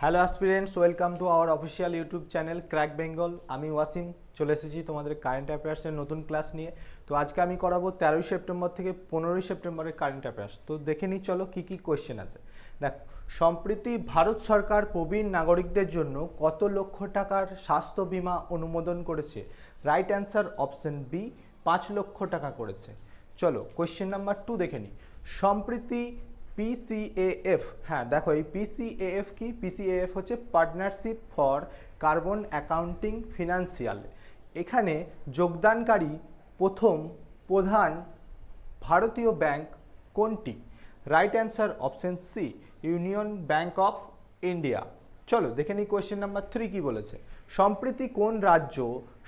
Hello aspirants, welcome to our official YouTube channel crack Bengal. আমি ওয়াসিম চলে এসেছি তোমাদের কারেন্ট অ্যাফেয়ার্সের নতুন ক্লাস নিয়ে। তো আজকে আমি করাবো 13ই সেপ্টেম্বর থেকে 15ই সেপ্টেম্বরের কারেন্ট অ্যাফেয়ার্স। তো দেখে নিই চলো কী কী কোয়েশ্চেন আছে। দেখো, সম্প্রতি ভারত সরকার প্রবীণ নাগরিকদের জন্য কত লক্ষ টাকার স্বাস্থ্য বীমা অনুমোদন করেছে? রাইট অ্যান্সার অপশন বি, 5 লক্ষ টাকা করেছে। চলো কোয়েশ্চেন নাম্বার 2 দেখে নিই। সম্প্রতি পিসিএএফ, হ্যাঁ দেখো এই পিসিএএফ কি? পিসিএএফ হচ্ছে partnership for carbon accounting financial. এখানে যোগদানকারী প্রথম প্রধান ভারতীয় ব্যাংক কোনটি? Right answer option C, union bank of India. চলো দেখে নিই কোয়েশ্চেন নাম্বার 3 কি বলেছে। সম্প্রতি কোন রাজ্য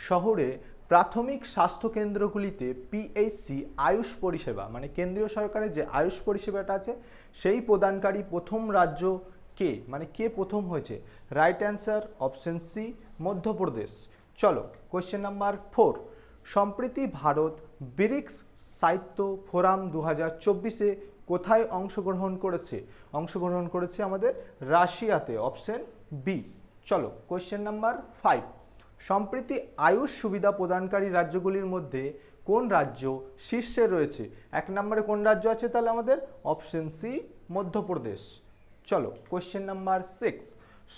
শহরে প্রাথমিক স্বাস্থ্যকেন্দ্রগুলিতে পিএইচসি আয়ুষ পরিষেবা, মানে কেন্দ্রীয় সরকারের যে আয়ুষ পরিষেবাটা আছে সেই প্রদানকারী প্রথম রাজ্য কে, মানে কে প্রথম হয়েছে? Right answer option C, Madhya Pradesh. চলো কোয়েশ্চেন নাম্বার 4। সম্প্রতি ভারত ব্রিক্স সাহিত্য ফোরাম 2024-এ কোথায় অংশগ্রহণ করেছে? অংশগ্রহণ করেছে আমাদের রাশিয়াতে, অপশন বি। চলো কোয়েশ্চেন নাম্বার 5। সম্প্রতি আয়ুষ সুবিধা প্রদানকারী রাজ্যগুলির মধ্যে কোন রাজ্য শীর্ষে রয়েছে? 1 নম্বরে কোন রাজ্য আছে তাহলে আমাদের? Option C, Madhya Pradesh. চলো কোয়েশ্চেন নাম্বার 6।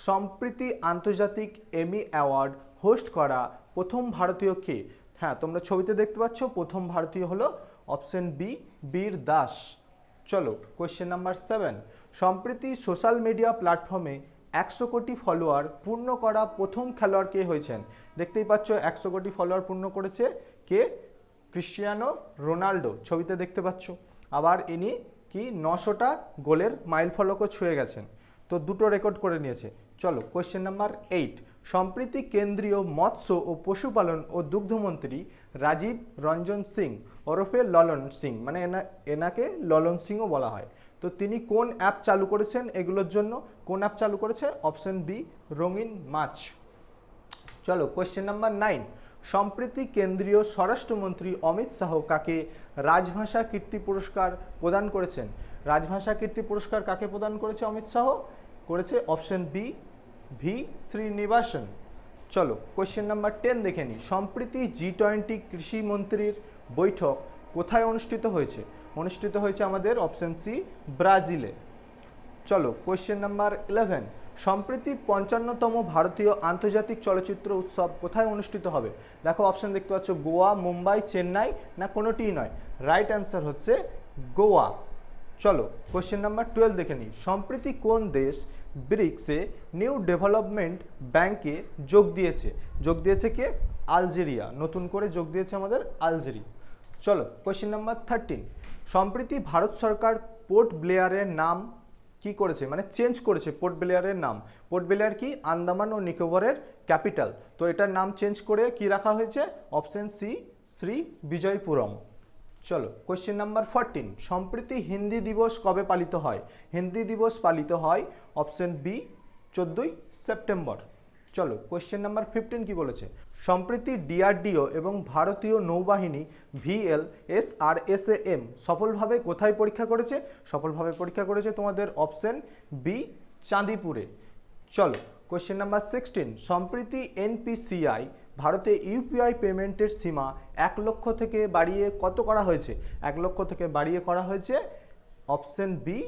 সম্প্রতি আন্তর্জাতিক এমি অ্যাওয়ার্ড হোস্ট করা প্রথম ভারতীয় কে? হ্যাঁ তোমরা ছবিতে দেখতে পাচ্ছ, প্রথম ভারতীয় হলো অপশন বি, বীর দাস। চলো কোয়েশ্চেন নাম্বার 7। সম্প্রতি সোশ্যাল মিডিয়া প্ল্যাটফর্মে 100 কোটি ফলোয়ার পূর্ণ করা প্রথম খেলোয়াড় কে হয়েছেন? দেখতেই পাচ্ছ 100 কোটি ফলোয়ার পূর্ণ করেছে কে? ক্রিশ্চিয়ানো রোনাল্ডো, ছবিতে দেখতে পাচ্ছ। আবার ইনি কি 900টা গোলের মাইল ফলকও ছুঁয়ে গেছেন, তো দুটো রেকর্ড করে নিয়েছে। চলো কোয়েশ্চেন নাম্বার 8। সম্প্রতি কেন্দ্রীয় মৎস্য ও পশুপালন ও দুগ্ধমন্ত্রী রাজীব রঞ্জন সিং ওরফে ললন সিং, মানে এনাকে ললন সিংও বলা হয়, তো তিনি কোন অ্যাপ চালু করেছেন এগুলোর জন্য? কোন অ্যাপ চালু করেছে? অপশন বি, রঙিন মাছ। চলো কোয়েশ্চেন নাম্বার 9। সম্প্রতি কেন্দ্রীয় স্বরাষ্ট্রমন্ত্রী অমিত শাহ কাকে রাজভাষা কীর্তি পুরস্কার প্রদান করেছেন? রাজভাষা কীর্তি পুরস্কার কাকে প্রদান করেছে অমিত শাহ? করেছে অপশন বি, ভি শ্রীনিবাসন। চলো কোয়েশ্চেন নাম্বার 10 দেখে নিই। সম্প্রতি G20 কৃষি মন্ত্রীর বৈঠক কোথায় অনুষ্ঠিত হয়েছে? অনুষ্ঠিত হয়েছে আমাদের অপশন সি, ব্রাজিলে। চলো কোয়েশ্চেন নাম্বার 11। সম্প্রতি 55তম ভারতীয় আন্তর্জাতিক চলচ্চিত্র উৎসব কোথায় অনুষ্ঠিত হবে? দেখো অপশন দেখতে পাচ্ছ, গোয়া, মুম্বাই, চেন্নাই, না কোনোটিই নয়। রাইট অ্যান্সার হচ্ছে গোয়া। চলো কোয়েশ্চেন নাম্বার 12 দেখে নিই। সম্প্রতি কোন দেশ ব্রিক্সে নিউ ডেভেলপমেন্ট ব্যাংকে যোগ দিয়েছে? যোগ দিয়েছে কে? আলজেরিয়া, নতুন করে যোগ দিয়েছে আমাদের আলজেরিয়া। চলো কোয়েশ্চেন নাম্বার 13। সম্প্রতি ভারত সরকার পোর্ট ব্লেয়ারের নাম কি করেছে, মানে চেঞ্জ করেছে পোর্ট ব্লেয়ারের নাম। পোর্ট ব্লেয়ার কি? আন্দামান ও নিকোবরের ক্যাপিটাল, তো এটার নাম চেঞ্জ করে কি রাখা হয়েছে? Option C, Shri Vijayapuram. চলো কোয়েশ্চেন নাম্বার 14। সম্প্রতি হিন্দি দিবস কবে পালিত হয়? হিন্দি দিবস পালিত হয় অপশন বি, 14ই সেপ্টেম্বর। চলো কোয়েশ্চেন নাম্বার 15 কি বলেছে। সম্প্রতি ডিআরডিও এবং ভারতীয় নৌবাহিনী VLSRSAM সফলভাবে কোথায় পরীক্ষা করেছে? সফলভাবে পরীক্ষা করেছে তোমাদের অপশন বি, চাঁদিপুরে। চলো কোয়েশ্চেন নাম্বার 16। সম্প্রতি NPCI ভারতে ইউপিআই পেমেন্টের সীমা 1 লক্ষ থেকে বাড়িয়ে কত করা হয়েছে? 1 লক্ষ থেকে বাড়িয়ে করা হয়েছে অপশন বি,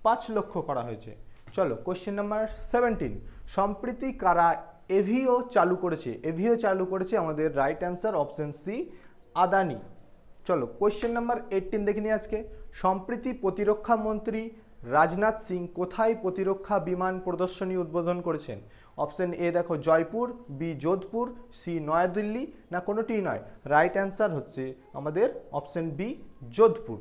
5 লক্ষ করা হয়েছে। চলো কোয়েশ্চেন নাম্বার 17। সম্প্রতি কারা এভিও চালু করেছে? এভিও চালু করেছে আমাদের right answer option C, Adani. চলো কোয়েশ্চেন নাম্বার 18 দেখে নিই আজকে। সম্প্রতি প্রতিরক্ষা মন্ত্রী রাজনাথ সিং কোথায় প্রতিরক্ষা বিমান প্রদর্শনী উদ্বোধন করেছেন? অপশন এ দেখো জয়পুর, বি যোধপুর, সি নয়াদিল্লি, না কোনোটিই নয়। রাইট অ্যান্সার হচ্ছে আমাদের অপশন বি, যোধপুর।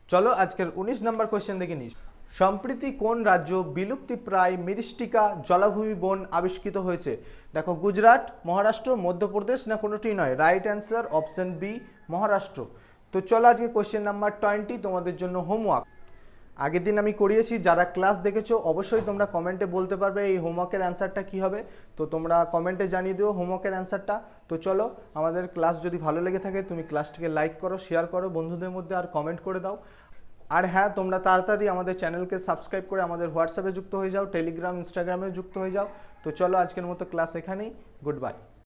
চলো আজকের 19 নম্বর কোয়েশ্চেন দেখে নিই। সম্প্রতি কোন রাজ্য বিলুপ্তিপ্রায় মিরিস্টিকা জলাভূমি বন আবিষ্কৃত হয়েছে? দেখো গুজরাট, মহারাষ্ট্র, মধ্যপ্রদেশ, না কোনোটি নয়। Right answer option B, Maharashtra. তো চলো আজকে কোয়েশ্চেন নাম্বার 20 তোমাদের জন্য হোমওয়ার্ক। আগের দিন আমি করিয়েছি, যারা ক্লাস দেখেছো অবশ্যই তোমরা কমেন্টে বলতে পারবে এই হোমওয়ার্কের অ্যান্সারটা কী হবে, তো তোমরা কমেন্টে জানিয়ে দিও হোমওয়ার্কের অ্যান্সারটা। তো চলো আমাদের ক্লাস যদি ভালো লেগে থাকে তুমি ক্লাসটিকে লাইক করো, শেয়ার করো বন্ধুদের মধ্যে, আর কমেন্ট করে দাও। আর হ্যাঁ, তোমরা তাড়াতাড়ি আমাদের চ্যানেলকে সাবস্ক্রাইব করে আমাদের হোয়াটসঅ্যাপে যুক্ত হয়ে যাও, টেলিগ্রাম ইনস্টাগ্রামে যুক্ত হয়ে যাও। তো চলো আজকের মতো ক্লাস এখানেই, গুড বাই।